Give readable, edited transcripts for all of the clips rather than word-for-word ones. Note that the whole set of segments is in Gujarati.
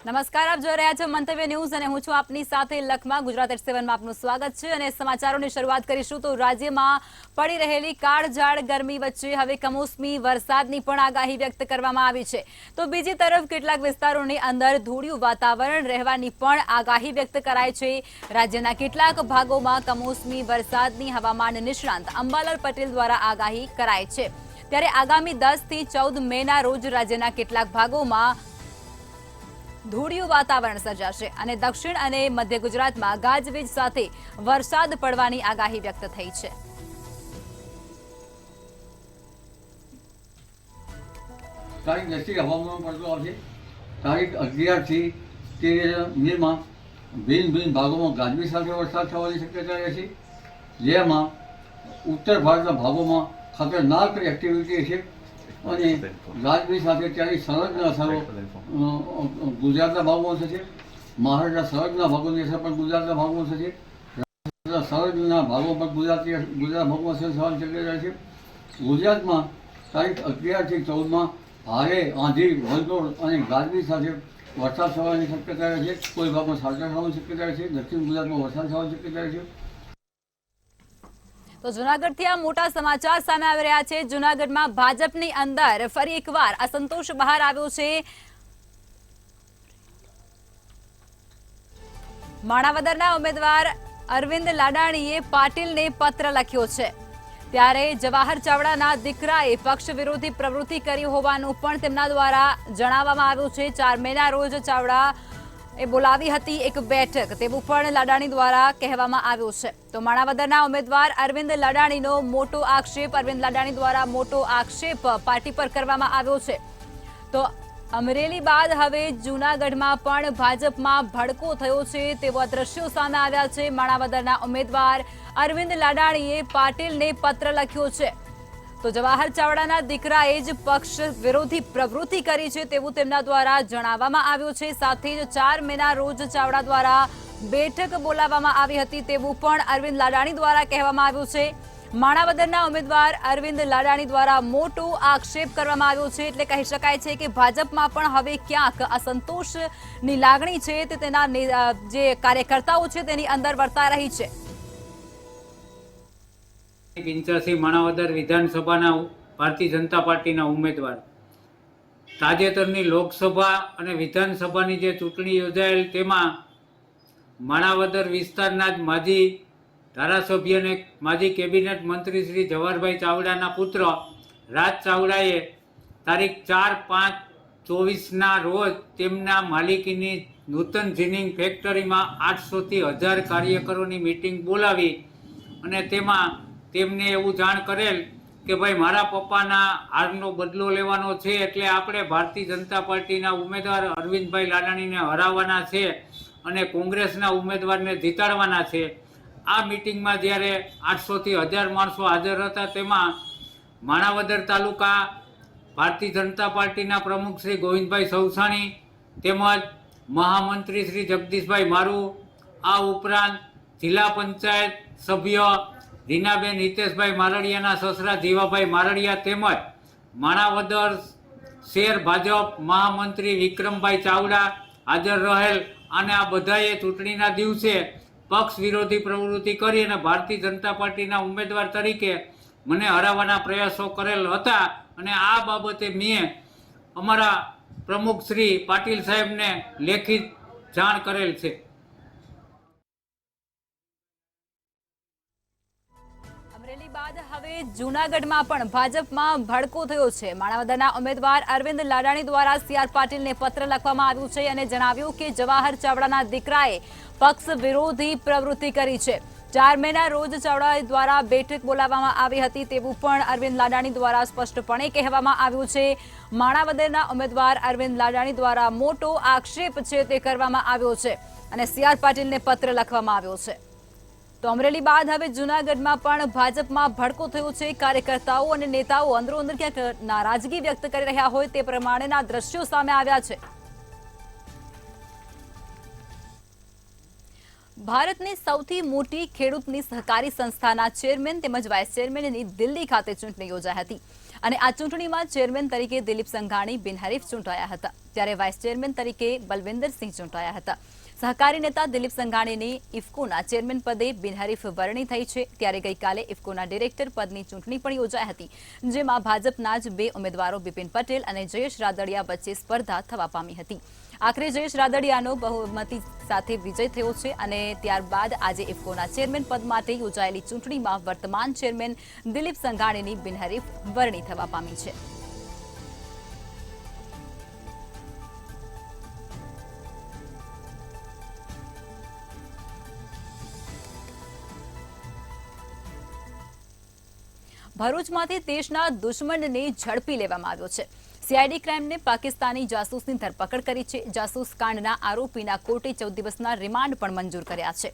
નમસ્કાર, આપ જોઈ રહ્યા છો મંતવ્ય ન્યૂઝ અને હું છું આપની સાથે લખમાં. ગુજરાત 87 માં આપનું સ્વાગત છે અને સમાચારોની શરૂઆત કરીશું તો રાજ્યમાં પડી રહેલી કાળઝાળ ગરમી વચ્ચે હવે કમોસમી વરસાદની પણ આગાહી વ્યક્ત કરવામાં આવી છે. તો બીજી તરફ કેટલાક વિસ્તારોની અંદર ધૂળિયું વાતાવરણ રહેવાની પણ આગાહી વ્યક્ત કરાઈ છે. રાજ્યના કેટલાક ભાગોમાં કમોસમી વરસાદની હવામાન નિષ્ણાંત અંબાલાલ પટેલ દ્વારા આગાહી કરાઈ છે. ત્યારે આગામી 10 થી 14 મેના રોજ રાજ્યના કેટલાક ભાગોમાં ધૂળિયું વાતાવરણ સર્જાશે અને દક્ષિણ અને મધ્ય ગુજરાતમાં ગાજવીજ સાથે વરસાદ પડવાની આગાહી વ્યક્ત થઈ છે. તારીખ 10 થી હવામાન પડતો આવશે. તારીખ 11 થી 13 મેમાં ભિન્ન ભાગોમાં ગાજવીજ સાથે વરસાદ થવાની શક્યતા રહેશે, જેમાં ઉત્તર ભારતના ભાગોમાં ખતરનાક એક્ટિવિટી છે અને ગાજવીજ સાથે ત્યાંની સરહદના અસરો ગુજરાતના ભાગોમાં થશે. મહારાષ્ટ્રના સરહદના ભાગોની અસર પણ ગુજરાતના ભાગોમાં થશે. સરહદના ભાગો પણ ગુજરાત ભાગોમાં અસર થવાની શક્યતા છે. ગુજરાતમાં તારીખ 11 થી 14માં ભારે આંધી, વંટોળ અને ગાજવીજ સાથે વરસાદ થવાની શક્યતા છે. કોઈ ભાગમાં છાંટા થવાની શક્યતા છે. દક્ષિણ ગુજરાતમાં વરસાદ થવાની શક્યતા છે. તો જૂનાગઢથી આ મોટા સમાચાર સામે આવી રહ્યા છે. જૂનાગઢમાં ભાજપની અંદર ફરી એકવાર અસંતોષ બહાર આવ્યો છે. માણાવદરના ઉમેદવાર અરવિંદ લાડાણીએ પાટીલને પત્ર લખ્યો છે. ત્યારે જવાહર ચાવડાના દીકરાએ પક્ષ વિરોધી પ્રવૃત્તિ કરી હોવાનું પણ તેમના દ્વારા જણાવવામાં આવ્યું છે. 4 મેના રોજ ચાવડા એ બોલાવી હતી એક બેઠક, તેવું પણ લાડાણી દ્વારા કહેવામાં આવ્યું છે. તો માણાવદરના ઉમેદવાર અરવિંદ લાડાણીનો મોટો આક્ષેપ, અરવિંદ લાડાણી દ્વારા મોટો આક્ષેપ પાર્ટી પર કરવામાં આવ્યો છે. તો અમરેલી બાદ હવે જૂનાગઢમાં પણ ભાજપમાં ભડકો થયો છે તેવા દ્રશ્યો સામે આવ્યા છે. માણાવદરના ઉમેદવાર અરવિંદ લાડાણીએ પાટીલને પત્ર લખ્યો છે. તો જવાહર ચાવડાના દીકરાએ જ પક્ષ વિરોધી પ્રવૃત્તિ કરી છે તેવું તેમના દ્વારા જણાવવામાં આવ્યું છે. સાથે જ 4 મેના રોજ ચાવડા દ્વારા બેઠક બોલાવવામાં આવી હતી તેવું પણ અરવિંદ લાડાણી દ્વારા કહેવામાં આવ્યું છે. માણાવદરના ઉમેદવાર અરવિંદ લાડાણી દ્વારા મોટો આક્ષેપ કરવામાં આવ્યો છે. એટલે કહી શકાય છે કે ભાજપમાં પણ હવે ક્યાંક અસંતોષની લાગણી છે તે તેના જે કાર્યકર્તાઓ છે તેની અંદર વર્તા રહી છે. 85 માણાવદર વિધાનસભાના ભારતીય જનતા પાર્ટીના ઉમેદવાર. તાજેતરની લોકસભા અને વિધાનસભાની જે ચૂંટણી યોજાયેલ તેમાં માણાવદર વિસ્તારના જ માજી ધારાસભ્ય અને માજી કેબિનેટ મંત્રી શ્રી જવાહરભાઈ ચાવડાના પુત્ર રાજ ચાવડાએ તારીખ 4/5/24ના રોજ તેમના માલિકીની નૂતન જીનિંગ ફેક્ટરીમાં 800 થી 1000 કાર્યકરોની મિટિંગ બોલાવી અને તેમાં તેમને એવું જાણ કરેલ કે ભાઈ મારા પપ્પાના હારનો બદલો લેવાનો છે, એટલે આપણે ભારતીય જનતા પાર્ટીના ઉમેદવાર અરવિંદભાઈ લાડાણીને હરાવવાના છે અને કોંગ્રેસના ઉમેદવારને જીતાડવાના છે. આ મિટિંગમાં જ્યારે 800 થી 1000 માણસો હાજર હતા તેમાં માણાવદર તાલુકા ભારતીય જનતા પાર્ટીના પ્રમુખ શ્રી ગોવિંદભાઈ સૌસાણી તેમજ મહામંત્રી શ્રી જગદીશભાઈ મારુ, આ ઉપરાંત જિલ્લા પંચાયત સભ્ય રીનાબેન હિતેશભાઈ મારડિયાના સસરા જીવાભાઈ મારડિયા તેમજ માણાવદર શહેર ભાજપ મહામંત્રી વિક્રમભાઈ ચાવડા હાજર રહેલ અને આ બધાએ ચૂંટણીના દિવસે પક્ષ વિરોધી પ્રવૃત્તિ કરી અને ભારતીય જનતા પાર્ટીના ઉમેદવાર તરીકે મને હરાવવાના પ્રયાસો કરેલ હતા અને આ બાબતે મેં અમારા પ્રમુખ શ્રી પાટીલ સાહેબને લેખિત જાણ કરેલ છે. અમરેલી બાદ હવે જૂનાગઢમાં પણ ભાજપમાં ભડકો થયો છે. માણાવદરના ઉમેદવાર અરવિંદ લાડાણી દ્વારા CR પાટીલને પત્ર લખવામાં આવ્યું છે અને જણાવ્યું કે જવાહર ચાવડાના દીકરાએ પક્ષ વિરોધી પ્રવૃત્તિ કરી છે. 4 મેના રોજ ચાવડા દ્વારા બેઠક બોલાવવામાં આવી હતી તેવું પણ અરવિંદ લાડાણી દ્વારા સ્પષ્ટપણે કહેવામાં આવ્યું છે. માણાવદરના ઉમેદવાર અરવિંદ લાડાણી દ્વારા મોટો આક્ષેપ છે તે કરવામાં આવ્યો છે અને CR પાટીલને પત્ર લખવામાં આવ્યો છે. તો અમરેલી બાદ હવે જૂનાગઢમાં પણ ભાજપમાં ભડકો થયો છે. કાર્યકર્તાઓ અને નેતાઓ અંદરોઅંદર ક્યાંક નારાજગી વ્યક્ત કરી રહ્યા હોય તે પ્રમાણેના દ્રશ્યો સામે આવ્યા છે. ભારતની સૌથી મોટી ખેડૂતની સહકારી સંસ્થાના ચેરમેન તેમજ વાઇસ ચેરમેનની દિલ્હી ખાતે ચૂંટણી યોજાઈ હતી અને આ ચૂંટણીમાં ચેરમેન તરીકે દિલીપ સંઘાણી બિનહરીફ ચૂંટાયા હતા, ત્યારે વાઇસ ચેરમેન તરીકે બલવિંદરસિંહ ચૂંટાયા હતા. સહકારી નેતા દિલીપ સંઘાણીની ઇફકોના ચેરમેન પદે બિનહરીફ વરણી થઈ છે. ત્યારે ગઈકાલે ઇફકોના ડિરેક્ટર પદની ચૂંટણી પણ યોજાઈ હતી, જેમાં ભાજપના જ 2 ઉમેદવારો બિપિન પટેલ અને જયેશ રાદડિયા વચ્ચે સ્પર્ધા થવા પામી હતી. આખરે જયેશ રાદડિયાનો બહુમતી સાથે વિજય થયો છે અને ત્યારબાદ આજે ઇફકોના ચેરમેન પદ માટે યોજાયેલી ચૂંટણીમાં વર્તમાન ચેરમેન દિલીપ સંઘાણીની બિનહરીફ વરણી થવા પામી છે. ભરૂચમાંથી દેશના દુશ્મનને ઝડપી લેવામાં આવ્યો છે. સીઆઈડી ક્રાઇમને પાકિસ્તાની જાસૂસની ધરપકડ કરી છે. જાસૂસ કાંડના આરોપીના કોર્ટે 14 દિવસના રિમાન્ડ પણ મંજૂર કર્યા છે.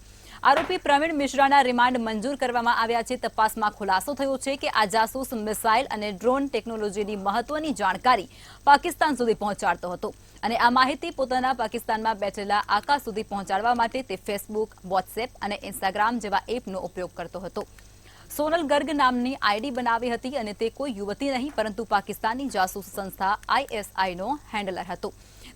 આરોપી પ્રવીણ મિશ્રાના રિમાન્ડ મંજૂર કરવામાં આવ્યા છે. તપાસમાં ખુલાસો થયો છે કે આ જાસૂસ મિસાઇલ અને ડ્રોન ટેકનોલોજીની મહત્વની જાણકારી પાકિસ્તાન સુધી પહોંચાડતો હતો અને આ માહિતી પોતાના પાકિસ્તાનમાં બેઠેલા આકા સુધી પહોંચાડવા માટે તે ફેસબુક, વોટ્સએપ અને ઇન્સ્ટાગ્રામ જેવા એપનો ઉપયોગ કરતો હતો. સોનલ ગર્ગ નામની આઈડી બનાવી હતી અને તે કોઈ યુવતી નહીં પરંતુ પાકિસ્તાની જાસૂસ સંસ્થા ISIનો હેન્ડલર હતો.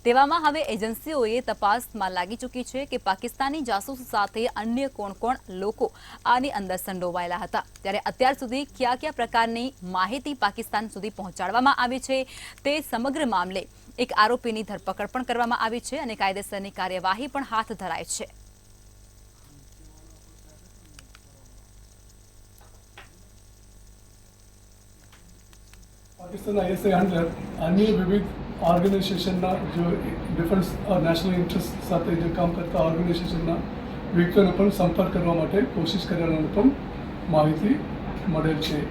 તેવામાં હવે એજન્સીઓએ તપાસમાં લાગી ચૂકી છે કે પાકિસ્તાની જાસૂસ સાથે અન્ય કોણ લોકો આની અંદર સંડોવાયેલા હતા. ત્યારે અત્યાર સુધી કયા પ્રકારની માહિતી પાકિસ્તાન સુધી પહોંચાડવામાં આવી છે તે સમગ્ર મામલે એક આરોપીની ધરપકડ પણ કરવામાં આવી છે અને કાયદેસરની કાર્યવાહી પણ હાથ ધરાઈ છે. પાકિસ્તાન ISI હેન્ડલર અન્ય વિવિધ ઓર્ગેનાઇઝેશનના જો ડિફેન્સ નેશનલ ઇન્ટરેસ્ટ સાથે જે કામ કરતા ઓર્ગેનાઇઝેશનના વ્યક્તિઓને પણ સંપર્ક કરવા માટે કોશિશ કરવાની પણ માહિતી મળેલ છે.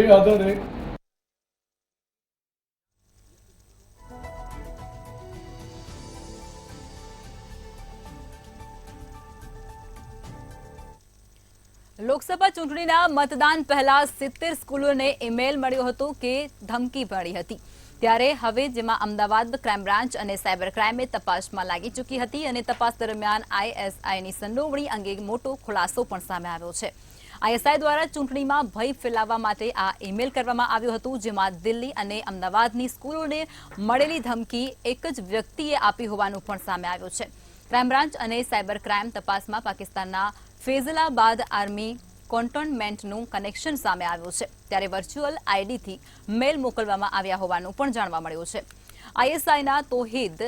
એ આધારે લોકસભા ચૂંટણીના મતદાન પહેલા 70 સ્કૂલોને ઈમેલ મળ્યો હતો કે ધમકી મળી હતી. ત્યારે હવે જેમાં અમદાવાદ ક્રાઇમ બ્રાન્ચ અને સાયબર ક્રાઇમે તપાસમાં લાગી ચૂકી હતી અને તપાસ દરમિયાન ISIની સંડોવણી અંગે મોટો ખુલાસો પણ સામે આવ્યો છે. ISI દ્વારા ચૂંટણીમાં ભય ફેલાવવા માટે આ ઈમેલ કરવામાં આવ્યું હતું, જેમાં દિલ્હી અને અમદાવાદની સ્કૂલોને મળેલી ધમકી એક જ વ્યક્તિએ આપી હોવાનું પણ સામે આવ્યું છે. ક્રાઇમ બ્રાન્ચ અને સાયબર ક્રાઇમ તપાસમાં પાકિસ્તાનના ફૈઝલાબાદ આર્મી કોન્ટોનમેન્ટનું કનેક્શન સામે આવ્યું છે. ત્યારે વર્ચ્યુઅલ આઈડીથી મેલ મોકલવામાં આવ્યા હોવાનું પણ જાણવા મળ્યું છે. ISIના તોહિદ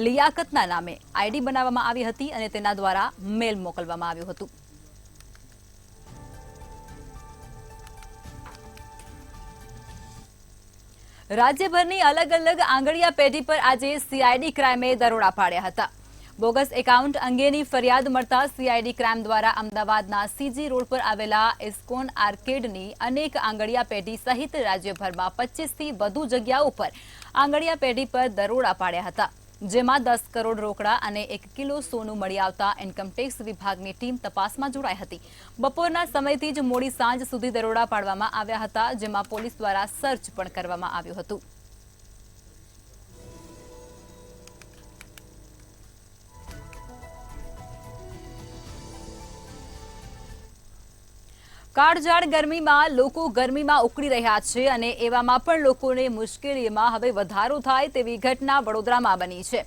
લિયાકતના નામે આઈડી બનાવવામાં આવી હતી અને તેના દ્વારા મેલ મોકલવામાં આવ્યું હતું. રાજ્યભરની અલગ અલગ આંગળીયા પેઢી પર આજે સીઆઈડી ક્રાઇમે દરોડા પાડ્યા હતા. બોગસ એકાઉન્ટ અંગેની ફરિયાદ મળતા સીઆઈડી ક્રાઇમ દ્વારા અમદાવાદના CG રોડ પર આવેલા ઇસ્કોન આર્કેડની અનેક આંગળીયા પેઢી સહિત રાજ્યભરમાં 25થી વધુ જગ્યાઓ પર આંગળીયા પેઢી પર દરોડા પાડ્યા હતા, જેમાં 10 કરોડ રોકડા અને 1 કિલો સોનું મળી આવતા ઇન્કમટેક્સ વિભાગની ટીમ તપાસમાં જોડાઈ હતી. બપોરના સમયથી જ મોડી સાંજ સુધી દરોડા પાડવામાં આવ્યા હતા, જેમાં પોલીસ દ્વારા સર્ચ પણ કરવામાં આવ્યું હતું. કાળઝાળ ગરમીમાં લોકો ગરમીમાં ઉકળી રહ્યા છે અને એવામાં પણ લોકોને મુશ્કેલીમાં હવે વધારો થાય તેવી ઘટના વડોદરામાં બની છે,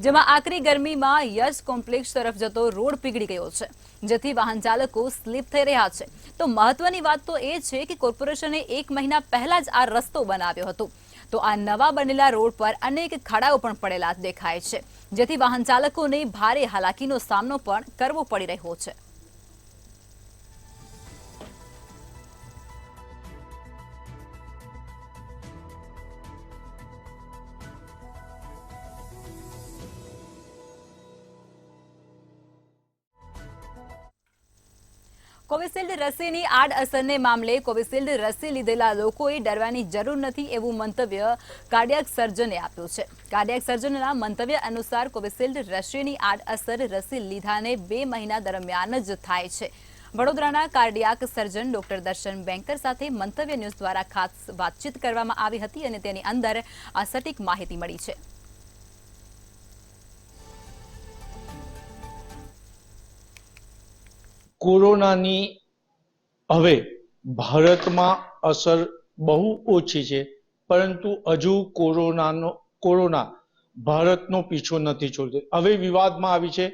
જેમાં આકરી ગરમીમાં યશ કોમ્પ્લેક્સ તરફ જતો રોડ પીગળી ગયો છે, જેથી વાહન ચાલકો સ્લીપ થઈ રહ્યા છે. તો મહત્વની વાત તો એ છે કે કોર્પોરેશને 1 મહિના પહેલા જ આ રસ્તો બનાવ્યો હતો, તો આ નવા બનેલા રોડ પર અનેક ખાડાઓ પણ પડેલા દેખાય છે, જેથી વાહન ચાલકોને ભારે હાલાકીનો સામનો પણ કરવો પડી રહ્યો છે. કોવિશિલ્ડ રસીની આડઅસરને મામલે કોવિશિલ્ડ રસી લીધેલા લોકોએ ડરવાની જરૂર નથી એવું મંતવ્ય કાર્ડિયાક સર્જને આપ્યું છે. કાર્ડિયાક સર્જનના મંતવ્ય અનુસાર કોવિશિલ્ડ રસીની આડઅસર રસી લીધાને 2 મહિના દરમિયાન જ થાય છે. વડોદરાના કાર્ડિયાક સર્જન ડોક્ટર દર્શન બેંકર સાથે મંતવ્ય ન્યૂઝ દ્વારા ખાસ વાતચીત કરવામાં આવી હતી અને તેની અંદર આ સટીક માહિતી મળી છે. કોરોનાની હવે ભારતમાં અસર બહુ ઓછી છે, પરંતુ હજુ કોરોના ભારતનો પીછો નથી છોડતો. હવે વિવાદમાં આવી છે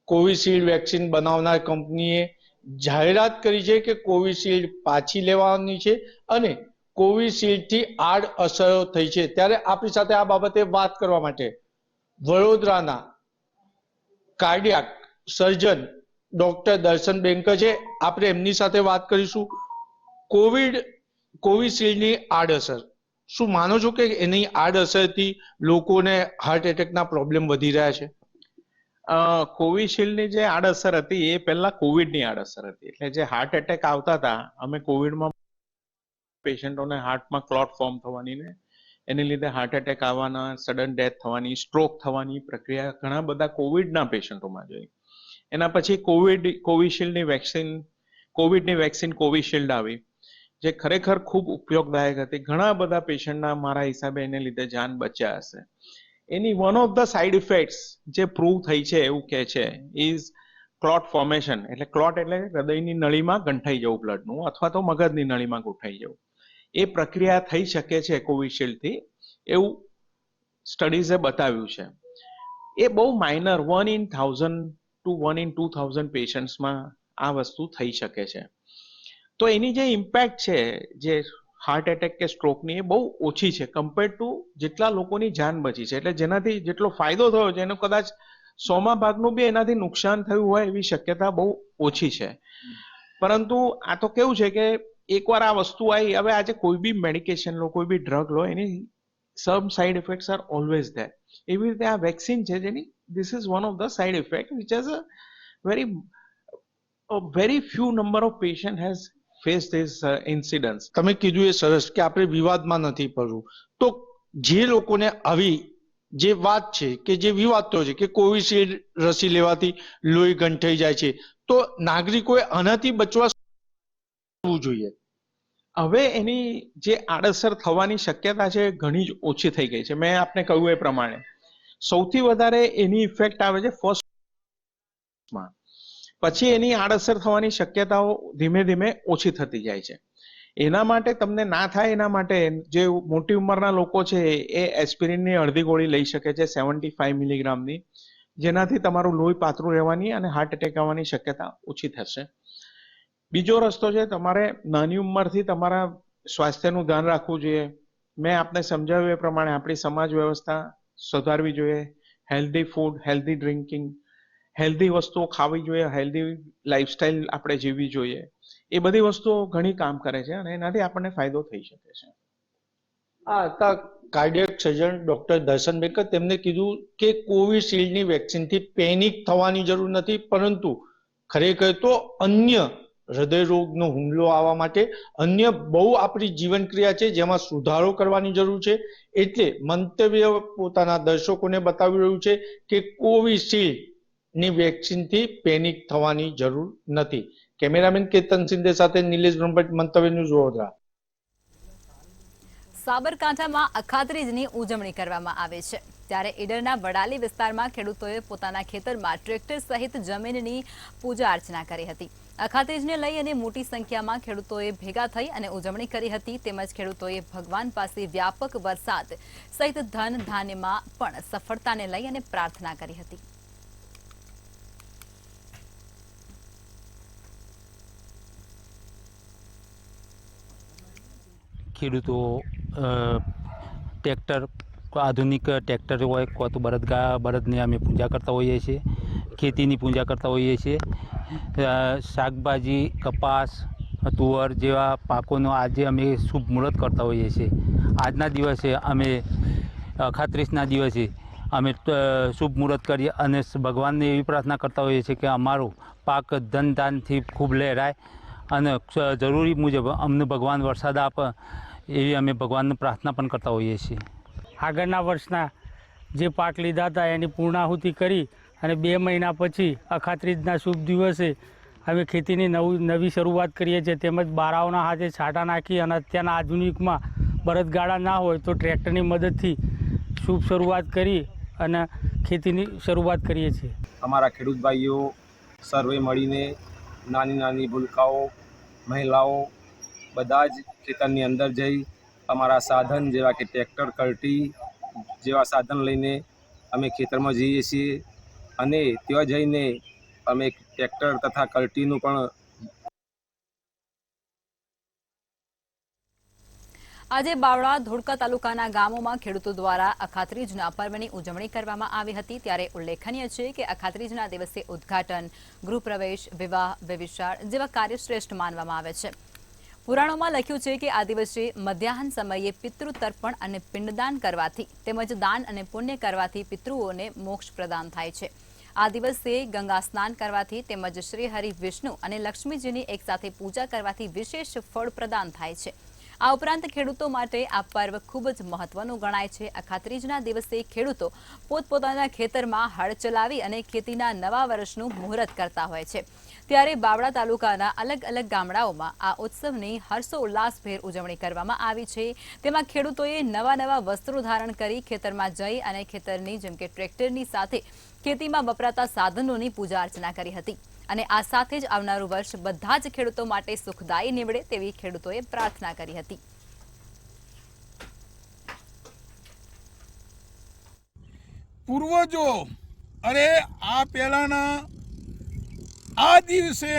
કોવિશિલ્ડ વેક્સિન બનાવનાર કંપનીએ જાહેરાત કરી છે કે કોવિશિલ્ડ પાછી લેવાની છે અને કોવિશિલ્ડથી આડઅસરો થઈ છે. ત્યારે આપણી સાથે આ બાબતે વાત કરવા માટે વડોદરાના કાર્ડિયાક સર્જન ડોક્ટર દર્શન બેંકર છે. આપણે એમની સાથે વાત કરીશું. કોવિશિલ્ડની આડઅસર, શું માનો છો કે એની આડઅસરથી લોકોને હાર્ટ એટેકના પ્રોબ્લેમ વધી રહ્યા છે? કોવિશિલ્ડની જે આડઅસર હતી એ પહેલા કોવિડની આડઅસર હતી. એટલે જે હાર્ટ એટેક આવતા હતા, અમે કોવિડમાં પેશન્ટોને હાર્ટમાં ક્લોટ ફોર્મ થવાની ને એની લીધે હાર્ટ એટેક આવવાના, સડન ડેથ થવાની, સ્ટ્રોક થવાની પ્રક્રિયા ઘણા બધા કોવિડના પેશન્ટોમાં જોઈ. એના પછી કોવિડની વેક્સિન કોવિશિલ્ડ આવી, જે ખરેખર ખૂબ ઉપયોગદાયક હતી. ઘણા બધા પેશન્ટના મારા હિસાબે એને લીધે જાન બચ્યા હશે. Any one of the side effects જે પ્રૂવ થઈ છે એવું કહે છે ઇઝ ક્લોટ ફોર્મેશન. એટલે ક્લોટ એટલે હૃદયની નળીમાં ગંઠાઈ જવું બ્લડનું, અથવા તો મગજની નળીમાં ગૂંઠાઈ જવું. એ પ્રક્રિયા થઈ શકે છે કોવિશિલ્ડથી, એવું સ્ટડીઝે બતાવ્યું છે. એ બહુ માઇનર 1 in 1000 to 1 in 2000 પેશન્ટ્સમાં આ વસ્તુ થઈ શકે છે. તો એની જે ઇમ્પેક્ટ છે જે હાર્ટ એટેક કે સ્ટ્રોકની, એ બહુ ઓછી છે કમ્પેર ટુ જેટલા લોકોની જાન બચી છે. એટલે જેનાથી જેટલો ફાયદો થયો છે એનો કદાચ 100માં ભાગનું બી એનાથી નુકસાન થયું હોય એવી શક્યતા બહુ ઓછી છે. પરંતુ આ તો કેવું છે કે એકવાર આ વસ્તુ આવી, હવે આજે કોઈ બી મેડિકેશન લો, કોઈ બી ડ્રગ લો, any some side effects are always there. એવી રીતે આ વેક્સિન છે જેની this is one of the side effect which has a very few number of patient has faced this incidents. તમે કીધું એ સરસ કે આપણે વિવાદમાં નથી પડવું. તો જે લોકોને આવી જે વાત છે કે જે વિવાદ છે કે કોવિશિલ્ડ રસી લેવાથી લોહી ગંઠાઈ જાય છે, તો નાગરિકોએ આનાથી બચવા શું જોઈએ? હવે એની જે આડઅસર થવાની શક્યતા છે ઘણી જ ઓછી થઈ ગઈ છે. મેં આપને કહ્યું એ પ્રમાણે સૌથી વધારે એની ઇફેક્ટ આવે છે ફર્સ્ટમાં, પછી એની આડઅસર થવાની શક્યતાઓ ધીમે ધીમે ઓછી થતી જાય છે. એના માટે તમને ના થાય એના માટે જે મોટી ઉંમરના લોકો છે એ એસ્પિરિનની અડધી ગોળી લઈ શકે છે 75 મિલીગ્રામની, જેનાથી તમારું લોહી પાતળું રહેવાની અને હાર્ટ એટેક આવવાની શક્યતા ઓછી થશે. બીજો રસ્તો છે, તમારે નાની ઉંમરથી તમારા સ્વાસ્થ્યનું ધ્યાન રાખવું જોઈએ. મેં આપને સમજાવ્યું એ પ્રમાણે આપણી સમાજ વ્યવસ્થા સુધારવી જોઈએ. Healthy food, healthy drinking, healthy વસ્તુઓ ખાવી જોઈએ, હેલ્ધી લાઈફસ્ટાઈલ આપણે જીવવી જોઈએ. એ બધી વસ્તુઓ ઘણી કામ કરે છે અને એનાથી આપણને ફાયદો થઈ શકે છે. આ હતા કાર્ડિયાક સર્જન ડોક્ટર દર્શન બેકર. તેમને કીધું કે કોવિશિલ્ડની વેક્સિનથી પેનિક થવાની જરૂર નથી, પરંતુ ખરેખર તો અન્ય હૃદય રોગનો હુમલો આવવા માટે અન્ય બહુ આપણી જીવનક્રિયા છે જેમાં સુધારો કરવાની જરૂર છે. એટલે મંતવ્ય પોતાના દર્શકોને બતાવી રહ્યું છે કે કોવિશિલ્ડની વેક્સિનથી પેનિક થવાની જરૂર નથી. કેમેરામેન કેતન સિંધે સાથે નિલેશ બ્રહ્મભટ્ટ, મંતવ્ય ન્યૂઝ, વડોદરા. સાબરકાંઠામાં અખાત્રીજની ઉજવણી કરવામાં આવે છે, ત્યારે ઈડરના વડાલી વિસ્તારમાં ખેડૂતોએ પોતાના ખેતરમાં ટ્રેક્ટર સહિત જમીનની પૂજા અર્ચના કરી હતી. અખાત્રીજને લઈ અને મોટી સંખ્યામાં ખેડૂતોએ ભેગા થઈ અને ઉજવણી કરી હતી. તેમજ ખેડૂતોએ ભગવાન પાસે વ્યાપક વરસાદ સહિત ધન ધાન્યમાં પણ સફળતાને લઈ અને પ્રાર્થના કરી હતી. ખેડૂતો ટ્રેક્ટર, આધુનિક ટ્રેક્ટર હોય કો તો બળદની અમે પૂજા કરતા હોઈએ છીએ, ખેતીની પૂજા કરતા હોઈએ છીએ. શાકભાજી, કપાસ, તુવર જેવા પાકોનો આજે અમે શુભ મુહૂર્ત કરતા હોઈએ છીએ. આજના દિવસે અમે અખાત્રીજના દિવસે અમે શુભ મુહૂર્ત કરીએ અને ભગવાનને એવી પ્રાર્થના કરતા હોઈએ છીએ કે અમારો પાક ધનધાનથી ખૂબ લહેરાય અને જરૂરી મુજબ અમને ભગવાન વરસાદ આપે, એવી અમે ભગવાનને પ્રાર્થના પણ કરતા હોઈએ છીએ. આગળના વર્ષના જે પાક લીધા હતા એની પૂર્ણાહુતિ કરી અને 2 મહિના પછી અખાત્રીજના શુભ દિવસે અમે ખેતીની નવી શરૂઆત કરીએ છીએ. તેમજ બારાઓના હાથે છાંટા નાખી અને અત્યારના આધુનિકમાં બળદગાડા ના હોય તો ટ્રેક્ટરની મદદથી શુભ શરૂઆત કરી અને ખેતીની શરૂઆત કરીએ છીએ. અમારા ખેડૂત ભાઈઓ સર્વે મળીને નાની નાની ભૂલકાઓ, મહિલાઓ બધા જ ખેતરની અંદર જઈ અમારા સાધન જેવા કે ટ્રેક્ટર, કલ્ટી જેવા સાધન લઈને અમે ખેતરમાં જઈએ છીએ અને ત્યાં જઈને અમે ટ્રેક્ટર તથા કલ્ટીનું પણ આજે બાવળા ધોળકા તાલુકાના ગામોમાં ખેડૂતો દ્વારા અખાત્રીજના પર્વની ઉજવણી કરવામાં આવી હતી। ત્યારે ઉલ્લેખનીય છે કે અખાત્રીજના દિવસે ઉદ્ઘાટન, ગૃહપ્રવેશ, વિવાહ, વેવિશાળ જેવા કાર્ય શ્રેષ્ઠ માનવામાં આવે છે। પુરાણોમાં લખ્યું છે કે આ દિવસે મધ્યાહન સમયે પિતૃ તર્પણ અને પિંડદાન કરવાથી તેમજ દાન અને પુણ્ય કરવાથી પિતૃઓને મોક્ષ પ્રદાન થાય છે। આ દિવસે ગંગા સ્નાન કરવાથી તેમજ શ્રી હરિ, વિષ્ણુ અને લક્ષ્મીજીની એકસાથે પૂજા કરવાથી વિશેષ ફળ પ્રદાન થાય છે। આ ઉપરાંત ખેડૂતો માટે આ પર્વ ખૂબ જ મહત્વનું ગણાય છે। અખાત્રીજના દિવસે ખેડૂતો પોતપોતાના ખેતરમાં હળ ચલાવી અને ખેતીના નવા વર્ષનું મુહૂર્ત કરતા હોય છે। ત્યારે બાવળા તાલુકાના અલગ અલગ ગામડાઓમાં આ ઉત્સવની હર્ષોલ્લાસભેર ઉજવણી કરવામાં આવી છે। તેમાં ખેડૂતોએ નવા વસ્ત્રો ધારણ કરી ખેતરમાં જઈ અને ખેતરની જેમ કે ટ્રેક્ટરની સાથે ખેતીમાં વપરાતા સાધનોની પૂજા અર્ચના કરી હતી અને આ સાથે જ આવનારું વર્ષ બધા જ ખેડૂતો માટે સુખદાયી નીવડે તેવી ખેડૂતોએ પ્રાર્થના કરી હતી। પૂર્વજો અરે આ પહેલાના આ દિવસે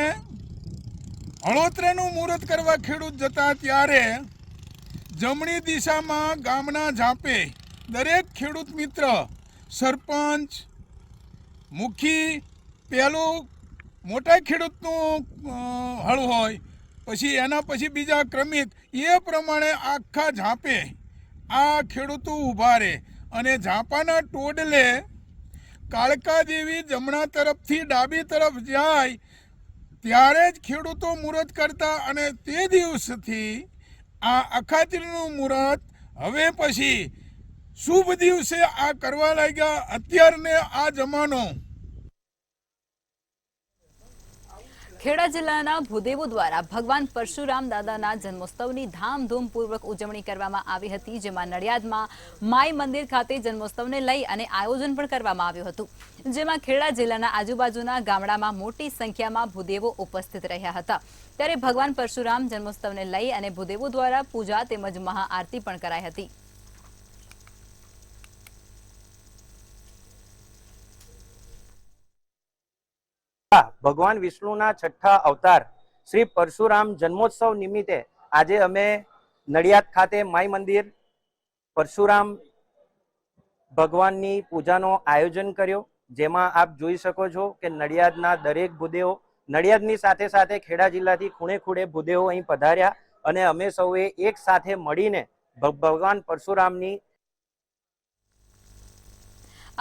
હળોતરાનું મુહૂર્ત કરવા ખેડૂત જતા ત્યારે જમણી દિશામાં ગામના ઝાંપે દરેક ખેડૂત મિત્ર, સરપંચ, મુખી, પેલું મોટા ખેડૂતનું હળ હોય, પછી એના પછી બીજા ક્રમિક, એ પ્રમાણે આખા ઝાંપે આ ખેડૂતો ઊભા રહે અને ઝાંપાના ટોડલે કાળકા દેવી જમણા તરફથી ડાબી તરફ જાય ત્યારે જ ખેડૂતો મુહૂર્ત કરતા અને તે દિવસથી આ અખાત્રીજનું મુહૂર્ત હવે પછી શુભ દિવસે આ કરવા લાગ્યા। અત્યારને આ જમાનો ખેડા જિલ્લાના ભૂદેવો દ્વારા ભગવાન પરશુરામ દાદાના જન્મોત્સવની ધામધૂમપૂર્વક ઉજવણી કરવામાં આવી હતી। જેમાં નડિયાદમાં માઈ મંદિર ખાતે જન્મોત્સવને લઈ અને આયોજન પણ કરવામાં આવ્યું હતું। જેમાં ખેડા જિલ્લાના આજુબાજુના ગામડામાં મોટી સંખ્યામાં ભૂદેવો ઉપસ્થિત રહ્યા હતા। ત્યારે ભગવાન પરશુરામ જન્મોત્સવને લઈ અને ભૂદેવો દ્વારા પૂજા તેમજ મહાઆરતી પણ કરાઈ હતી। ભગવાન વિષ્ણુના છઠ્ઠા અવતાર શ્રી પરશુરામ જન્મોત્સવ નિમિત્તે આજે અમે નડિયાદ ખાતે માઈ મંદિર પરશુરામ ભગવાનની પૂજાનો આયોજન કર્યો। જેમાં આપ જોઈ શકો છો કે નડિયાદના દરેક ભૂદેવો, નડિયાદની સાથે સાથે ખેડા જિલ્લાથી ખૂણે ખૂણે ભૂદેવો અહીં પધાર્યા અને અમે સૌએ એક સાથે મળીને ભગવાન પરશુરામની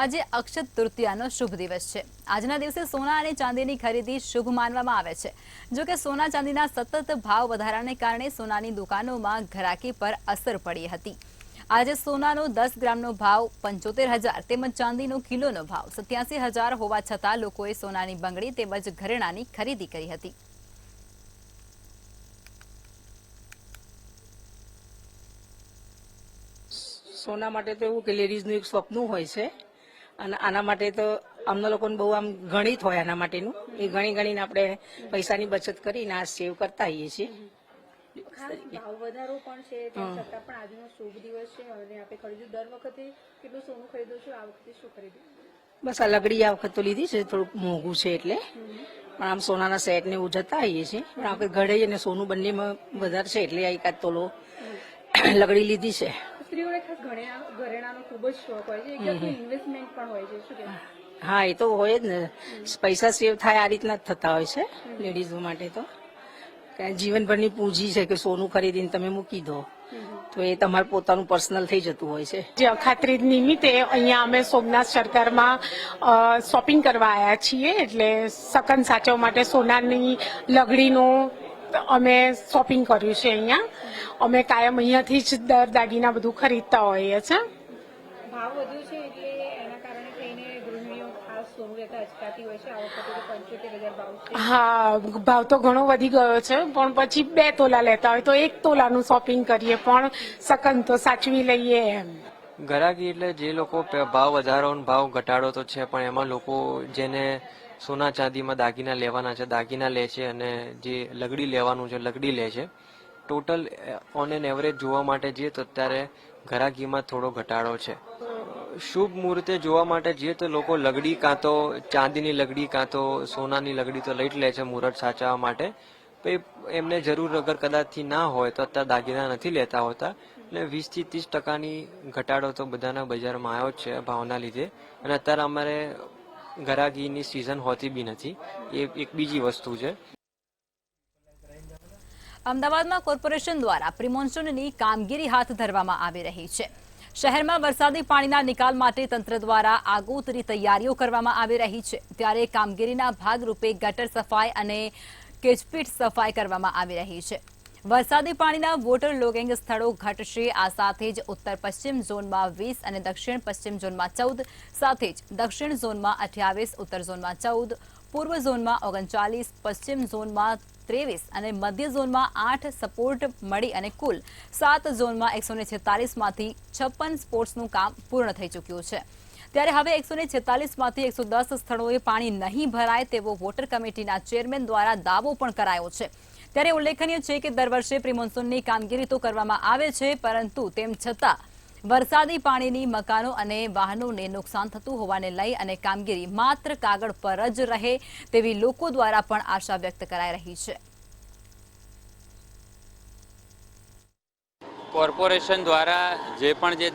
આજે અક્ષય તૃતીયાનો શુભ દિવસ છે। આજના દિવસે સોના અને ચાંદીની ખરીદી શુભ માનવામાં આવે છે। જો કે સોના ચાંદીના સતત ભાવ વધારાને કારણે સોનાની દુકાનોમાં ઘરાકી પર અસર પડી હતી। આજે સોનાનો 10 ગ્રામનો ભાવ 75,000 તેમજ ચાંદીનો કિલોનો ભાવ 87,000 હોવા છતાં લોકોએ સોનાની બંગડી તેમજ ઘરેણાંની ખરીદી કરી હતી। સોના માટે તો એવું કે લેડીઝનું એક સ્વપ્ન હોય છે અને આના માટે તો અમને લોકોને બહુ આમ ગણિત હોય આના માટેનું, એ ગણીને આપણે પૈસાની બચત કરીને આ સેવ કરતા હોઈએ છીએ। ભાવ વધારો પણ છે તેમ છતાં પણ આજનો શુભ દિવસ છે અને આપણે ખરીદ્યું। દર વખતે કેટલું સોનું ખરીદો છો, આ વખતે શું ખરીદ્યું? બસ આ લગડી આ વખત તો લીધી છે, થોડુંક મોંઘું છે એટલે, પણ આમ સોનાના સેટ ને એવું જતા આવીએ છીએ। પણ આપણે ઘડે અને સોનું બંનેમાં વધારે છે એટલે એકાદ તોલો લગડી લીધી છે। સ્ત્રીઓને ખાસ ઘરેણાનો ખૂબ જ શોખ હોય છે, એક ઇન્વેસ્ટમેન્ટ પણ હોય છે, શું કહેવાય? હા, એ તો હોય જ ને, પૈસા સેવ થાય આ રીતના જ થતા હોય છે લેડીઝો માટે તો। જીવનભરની પૂંજી છે કે સોનું ખરીદીને તમે મૂકી દો તો એ તમારે પોતાનું પર્સનલ થઈ જતું હોય છે। જે અખાત્રીજ નિમિત્તે અહીંયા અમે સોમનાથ સરકારમાં શોપિંગ કરવા આવ્યા છીએ, એટલે સકન સાચવવા માટે સોનાની લગડીનું અમે શોપિંગ કર્યું છે। અહીંયા અમે કાયમ અહીંયાથી જ દાગીના બધું ખરીદતા હોઈએ છીએ। ભાવ વધ્યો છે એટલે એના કારણે થઈને ગૃહિણીઓ ખાસ સોનું લેતા અચકાતી હોય છે। આ વખતે તો 75,000 ભાવ છે। હા, ભાવ તો ઘણો વધી ગયો છે, પણ પછી 2 તોલા લેતા હોય તો 1 તોલાનું શોપિંગ કરીએ, પણ સકન તો સાચવી લઈએ એમ। ઘરાકી એટલે જે લોકો ભાવ વધારો ભાવ ઘટાડો તો છે, પણ એમાં લોકો જેને સોના ચાંદીમાં દાગીના લેવાના છે દાગીના લે છે અને જે લગડી લેવાનું છે લગડી લે છે। ટોટલ ઓન એન એવરેજ જોવા માટે જઈએ તો અત્યારે ઘરાકીમાં થોડો ઘટાડો છે. શુભ મુહૂર્તે જોવા માટે જઈએ તો લોકો લગડી કાં તો ચાંદીની લગડી કાં તો સોનાની લગડી તો લઈ જ લે છે મુહૂર્ત સાચવવા માટે. એમને જરૂર અગર કદાચથી ના હોય તો અત્યારે દાગીના નથી લેતા હોતા. એટલે 20 થી 30% ઘટાડો તો બધાના બજારમાં આવ્યો જ છે ભાવના લીધે. અને અત્યારે અમારે ઘરાકીની સિઝન હોતી બી નથી, એ એક બીજી વસ્તુ છે. અમદાવાદમાં કોર્પોરેશન દ્વારા પ્રી-મોન્સૂનની કામગીરી હાથ ધરવામાં આવી રહી છે. શહેરમાં વરસાદી પાણીના નિકાલ માટે તંત્ર દ્વારા આગોતરી તૈયારીઓ કરવામાં આવી રહી છે. ત્યારે કામગીરીના ભાગરૂપે ગટર સફાઈ અને કેચપીટ સફાઈ કરવામાં આવી રહી છે. વરસાદી પાણીના વોટર લોગિંગ સ્થળો ઘટશે. આ સાથે જ ઉત્તર પશ્ચિમ ઝોનમાં 20 અને દક્ષિણ પશ્ચિમ ઝોનમાં 14, સાથે જ દક્ષિણ ઝોનમાં 28, ઉત્તર ઝોનમાં 14, પૂર્વ ઝોનમાં 39, પશ્ચિમ ઝોનમાં 23 અને મધ્ય ઝોનમાં 8 સપોર્ટ મળી અને કુલ 7 ઝોનમાં 146 માંથી 56 સ્પોર્ટ્સનું કામ પૂર્ણ થઈ ચૂક્યું છે. ત્યારે હવે 146 માંથી 110 સ્થળોએ પાણી નહીં ભરાય તેવો વોટર કમિટીના ચેરમેન દ્વારા દાવો પણ કરાયો છે. ત્યારે ઉલ્લેખનીય છે કે દર વર્ષે પ્રી-મોન્સૂનની કામગીરી તો કરવામાં આવે છે, પરંતુ તેમ છતાં વરસાદી પાણીની મકાનો અને વાહનોને નુકસાન થતું હોવાને લઈ અને કામગીરી માત્ર કાગળ પર જ રહે તેવી લોકો દ્વારા પણ આશા વ્યક્ત કરાઈ રહી છે. કોર્પોરેશન દ્વારા જે પણ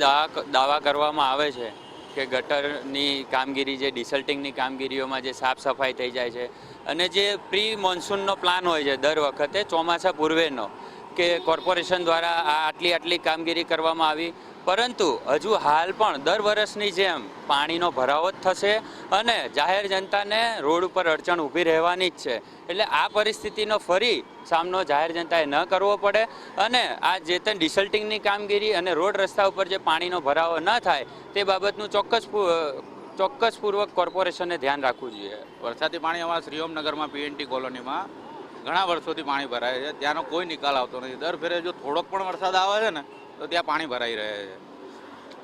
દાવા કરવામાં આવે છે કે ગટરની કામગીરી, જે ડિસલ્ટિંગની કામગીરીઓમાં જે સાફ સફાઈ થઈ જાય છે અને જે પ્રી મોન્સૂનનો પ્લાન હોય છે દર વખતે ચોમાસા પૂર્વેનો કે કોર્પોરેશન દ્વારા આટલી કામગીરી કરવામાં આવી, પરંતુ હજુ હાલ પણ દર વર્ષની જેમ પાણીનો ભરાવો જ થશે અને જાહેર જનતાને રોડ ઉપર અડચણ ઊભી રહેવાની જ છે. એટલે આ પરિસ્થિતિનો ફરી સામનો જાહેર જનતાએ ન કરવો પડે અને આ જે તે ડિસલ્ટિંગની કામગીરી અને રોડ રસ્તા ઉપર જે પાણીનો ભરાવો ન થાય તે બાબતનું ચોક્કસપૂર્વક કોર્પોરેશને ધ્યાન રાખવું જોઈએ. વરસાદી પાણી અમારા શ્રીઓમનગરમાં પીએનટી કોલોનીમાં ઘણા વર્ષોથી પાણી ભરાય છે. ત્યાંનો કોઈ નિકાલ આવતો નથી. દર ફેરે જો થોડોક પણ વરસાદ આવે છે ને તો ત્યાં પાણી ભરાઈ રહે છે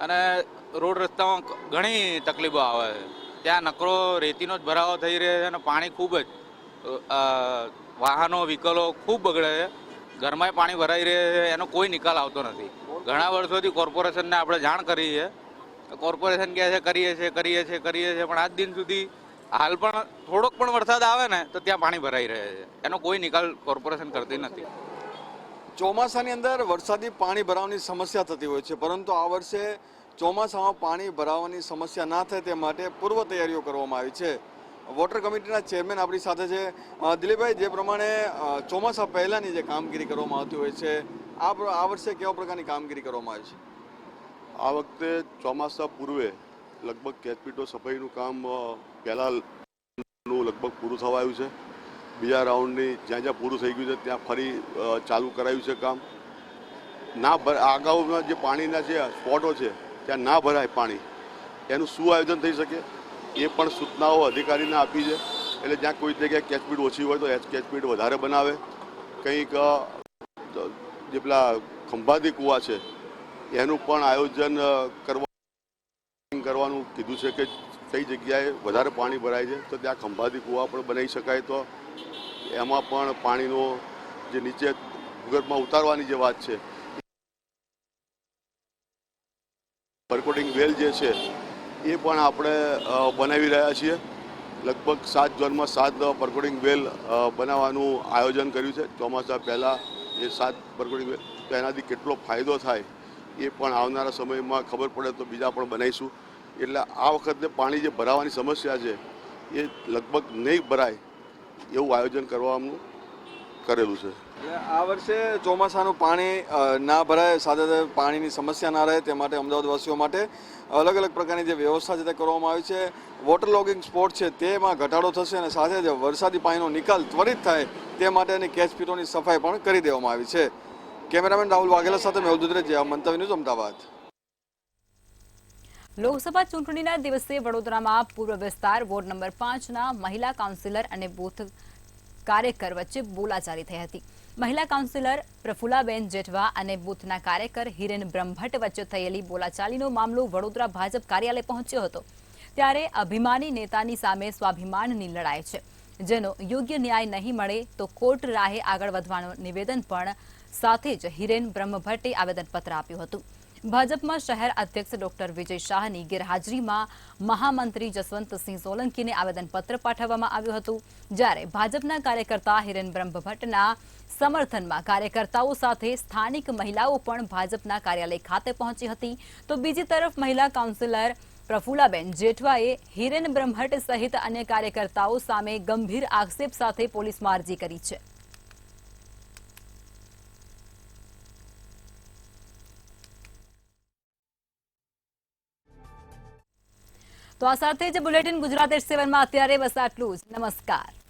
અને રોડ રસ્તામાં ઘણી તકલીફો આવે છે. ત્યાં નકરો રેતીનો જ ભરાવો થઈ રહ્યો છે અને પાણી ખૂબ જ વાહનો વ્હીકલો ખૂબ બગડે છે. ઘરમાં પાણી ભરાઈ રહે છે, એનો કોઈ નિકાલ આવતો નથી. ઘણા વર્ષોથી કોર્પોરેશનને આપણે જાણ કરી છે. કોર્પોરેશન કહે છે કરીએ છીએ પણ આજ દિન સુધી હાલ પણ થોડોક પણ વરસાદ આવે ને તો ત્યાં પાણી ભરાઈ રહે છે. એનો કોઈ નિકાલ કોર્પોરેશન કરતી નથી. ચોમાસાની અંદર વરસાદી પાણી ભરાવાની સમસ્યા થતી હોય છે, પરંતુ આ વર્ષે ચોમાસામાં પાણી ભરાવાની સમસ્યા ના થાય તે માટે પૂર્વ તૈયારીઓ કરવામાં આવી છે. વોટર કમિટીના ચેરમેન આપણી સાથે છે. દિલીપભાઈ, જે પ્રમાણે ચોમાસા પહેલાંની જે કામગીરી કરવામાં આવતી હોય છે, આ વર્ષે કેવા પ્રકારની કામગીરી કરવામાં આવી છે? આ વખતે ચોમાસા પૂર્વે લગભગ કેચપીટો સફાઈનું કામ પહેલાંનું લગભગ પૂરું થવા આવ્યું છે. બીજા રાઉન્ડની જ્યાં પૂરું થઈ ગયું છે ત્યાં ફરી ચાલુ કરાયું છે કામ. અગાઉના જે પાણીના જે સ્પોટો છે ત્યાં ના ભરાય પાણી, એનું શું આયોજન થઈ શકે એ પણ સૂચનાઓ અધિકારીને આપી છે. એટલે જ્યાં કોઈ જગ્યાએ કેચપીટ ઓછી હોય તો કેચપીટ વધારે બનાવે. કંઈક જે પેલા ખંભાતી કૂવા છે એનું પણ આયોજન કરવાનું કીધું છે કે કઈ જગ્યાએ વધારે પાણી ભરાય છે તો ત્યાં ખંભાતી કૂવા પણ બનાવી શકાય, તો એમાં પણ પાણીનો જે નીચે ભૂગર્ભમાં ઉતારવાની જે વાત છે, પરકોટિંગ વેલ જે છે એ પણ આપણે બનાવી રહ્યા છીએ. લગભગ 7 ઝોનમાં 7 પરકોટિંગ વેલ બનાવવાનું આયોજન કર્યું છે ચોમાસા પહેલાં. એ 7 પરકોટિંગ વેલ, તો એનાથી કેટલો ફાયદો થાય એ પણ આવનારા સમયમાં ખબર પડે તો બીજા પણ બનાવીશું. એટલે આ વખતે પાણી જે ભરાવાની સમસ્યા છે એ લગભગ નહીં ભરાય એવું આયોજન કરવાનું કરેલું છે. આ વર્ષે ચોમાસાનું પાણી ના ભરાય, સાથે સાથે પાણીની સમસ્યા ના રહે તે માટે અમદાવાદવાસીઓ માટે અલગ અલગ પ્રકારની જે વ્યવસ્થા છે તે કરવામાં આવી છે. વોટર લોગિંગ સ્પોટ છે તેમાં ઘટાડો થશે અને સાથે જ વરસાદી પાણીનો નિકાલ ત્વરિત થાય તે માટેની કેચપીટોની સફાઈ પણ કરી દેવામાં આવી છે. કેમેરામેન રાહુલ વાઘેલા સાથે મેહુલ દુધરેજા, મંતવ્ય ન્યૂઝ, અમદાવાદ. લોકસભા ચૂંટણીના દિવસે વડોદરામાં પૂર્વ વિસ્તાર વોર્ડ નંબર 5ના મહિલા કાઉન્સિલર અને બૂથ કાર્યકર વચ્ચે બોલાચાલી થઈ હતી. મહિલા કાઉન્સિલર પ્રફુલાબેન જેઠવા અને બૂથના કાર્યકર હિરેન બ્રહ્મભટ્ટ વચ્ચે થયેલી બોલાચાલીનો મામલો વડોદરા ભાજપ કાર્યાલય પહોંચ્યો હતો. ત્યારે અભિમાની નેતાની સામે સ્વાભિમાનની લડાઈ છે, જેનો યોગ્ય ન્યાય નહીં મળે તો કોર્ટ રાહે આગળ વધવાનું નિવેદન પણ સાથે જ હિરેન બ્રહ્મભટ્ટે આવેદનપત્ર આપ્યું હતું. ભાજપમાં શહેર અધ્યક્ષ ડોક્ટર વિજય શાહની ગેરહાજરીમાં મહામંત્રી જસવંતસિંહ સોલંકીને આવેદનપત્ર પાઠવવામાં આવ્યું હતું. જ્યારે ભાજપના કાર્યકર્તા હિરેન બ્રહ્મભટ્ટના સમર્થનમાં કાર્યકર્તાઓ સાથે સ્થાનિક મહિલાઓ પણ ભાજપના કાર્યાલય ખાતે પહોંચી હતી. તો બીજી તરફ મહિલા કાઉન્સિલર પ્રફુલાબેન જેઠવાએ હિરેન બ્રહ્મભટ્ટ સહિત અન્ય કાર્યકર્તાઓ સામે ગંભીર આક્ષેપ સાથે પોલીસમાં અરજી કરી છે. તો આ સાથે જ બુલેટિન ગુજરાત 87 માં અત્યારે બસ આટલું જ. નમસ્કાર.